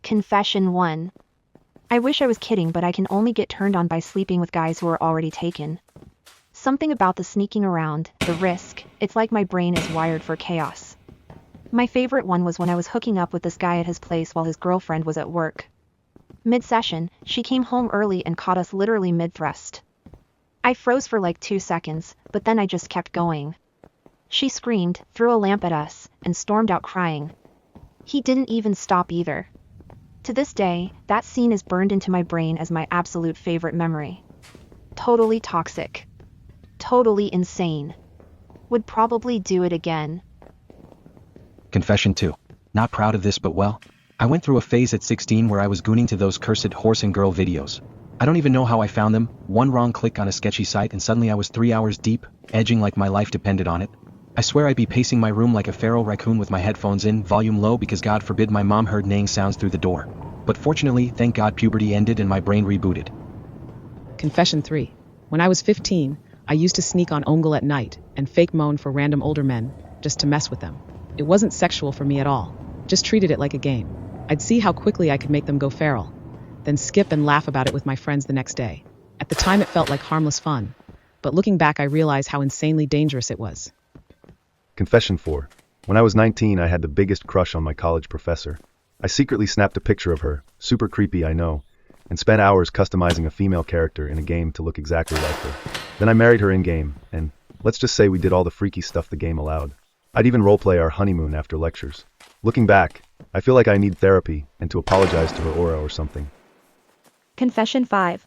Confession 1. I wish I was kidding, but I can only get turned on by sleeping with guys who are already taken. Something about the sneaking around, the risk, it's like my brain is wired for chaos. My favorite one was when I was hooking up with this guy at his place while his girlfriend was at work. Mid-session, she came home early and caught us literally mid-thrust. I froze for like 2 seconds, but then I just kept going. She screamed, threw a lamp at us, and stormed out crying. He didn't even stop either. To this day, that scene is burned into my brain as my absolute favorite memory. Totally toxic. Totally insane. Would probably do it again. Confession 2. Not proud of this, but well, I went through a phase at 16 where I was gooning to those cursed horse and girl videos. I don't even know how I found them, one wrong click on a sketchy site and suddenly I was 3 hours deep, edging like my life depended on it. I swear I'd be pacing my room like a feral raccoon with my headphones in, volume low because God forbid my mom heard neighing sounds through the door. But fortunately, thank God puberty ended and my brain rebooted. Confession 3. When I was 15, I used to sneak on Omegle at night and fake moan for random older men, just to mess with them. It wasn't sexual for me at all, just treated it like a game. I'd see how quickly I could make them go feral, then skip and laugh about it with my friends the next day. At the time it felt like harmless fun, but looking back I realize how insanely dangerous it was. Confession 4. When I was 19, I had the biggest crush on my college professor. I secretly snapped a picture of her, super creepy I know, and spent hours customizing a female character in a game to look exactly like her. Then I married her in-game, and let's just say we did all the freaky stuff the game allowed. I'd even roleplay our honeymoon after lectures. Looking back, I feel like I need therapy and to apologize to her aura or something. Confession 5.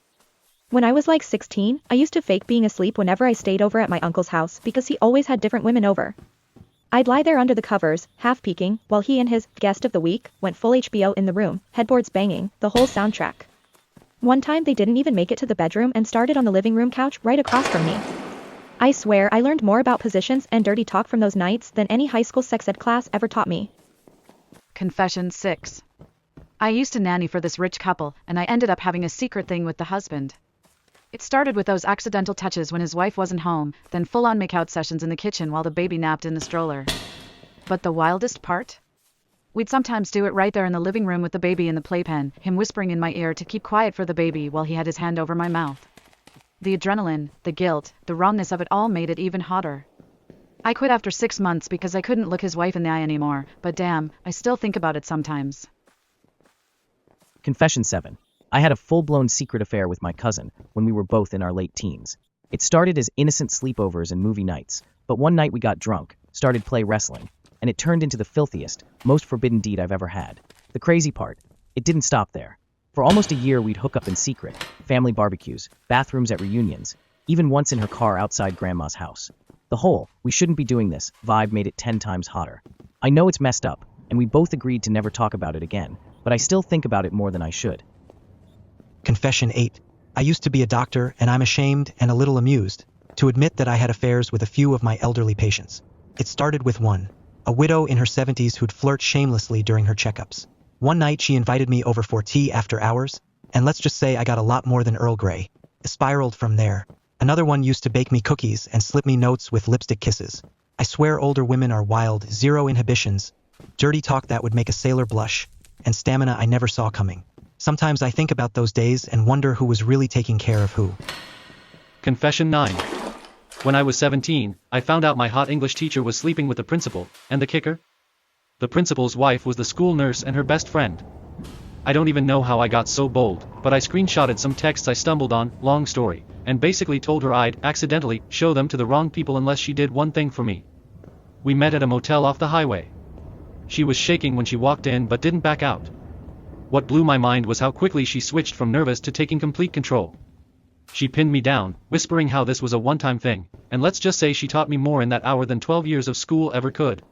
When I was like 16, I used to fake being asleep whenever I stayed over at my uncle's house because he always had different women over. I'd lie there under the covers, half peeking, while he and his guest of the week went full HBO in the room, headboards banging, the whole soundtrack. One time they didn't even make it to the bedroom and started on the living room couch right across from me. I swear I learned more about positions and dirty talk from those nights than any high school sex ed class ever taught me. Confession 6. I used to nanny for this rich couple, and I ended up having a secret thing with the husband. It started with those accidental touches when his wife wasn't home, then full-on make-out sessions in the kitchen while the baby napped in the stroller. But the wildest part? We'd sometimes do it right there in the living room with the baby in the playpen, him whispering in my ear to keep quiet for the baby while he had his hand over my mouth. The adrenaline, the guilt, the wrongness of it all made it even hotter. I quit after 6 months because I couldn't look his wife in the eye anymore, but damn, I still think about it sometimes. Confession 7. I had a full-blown secret affair with my cousin when we were both in our late teens. It started as innocent sleepovers and movie nights, but one night we got drunk, started play wrestling, and it turned into the filthiest, most forbidden deed I've ever had. The crazy part, it didn't stop there. For almost a year we'd hook up in secret, family barbecues, bathrooms at reunions, even once in her car outside grandma's house. The whole, we shouldn't be doing this, vibe made it 10 times hotter. I know it's messed up, and we both agreed to never talk about it again, but I still think about it more than I should. Confession 8. I used to be a doctor, and I'm ashamed and a little amused to admit that I had affairs with a few of my elderly patients. It started with one, a widow in her 70s who'd flirt shamelessly during her checkups. One night she invited me over for tea after hours, and let's just say I got a lot more than Earl Grey. It spiraled from there. Another one used to bake me cookies and slip me notes with lipstick kisses. I swear older women are wild, zero inhibitions, dirty talk that would make a sailor blush, and stamina I never saw coming. Sometimes I think about those days and wonder who was really taking care of who. Confession 9. When I was 17, I found out my hot English teacher was sleeping with the principal, and the kicker? The principal's wife was the school nurse and her best friend. I don't even know how I got so bold, but I screenshotted some texts I stumbled on, long story, and basically told her I'd accidentally show them to the wrong people unless she did one thing for me. We met at a motel off the highway. She was shaking when she walked in but didn't back out. What blew my mind was how quickly she switched from nervous to taking complete control. She pinned me down, whispering how this was a one-time thing, and let's just say she taught me more in that hour than 12 years of school ever could.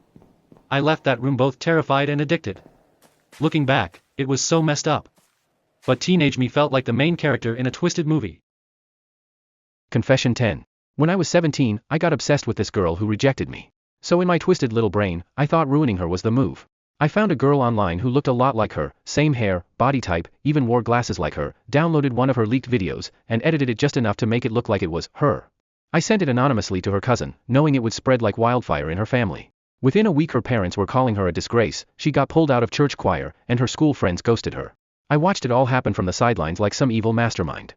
I left that room both terrified and addicted. Looking back, it was so messed up. But teenage me felt like the main character in a twisted movie. Confession 10. When I was 17, I got obsessed with this girl who rejected me. So in my twisted little brain, I thought ruining her was the move. I found a girl online who looked a lot like her, same hair, body type, even wore glasses like her, downloaded one of her leaked videos, and edited it just enough to make it look like it was her. I sent it anonymously to her cousin, knowing it would spread like wildfire in her family. Within a week her parents were calling her a disgrace, she got pulled out of church choir, and her school friends ghosted her. I watched it all happen from the sidelines like some evil mastermind.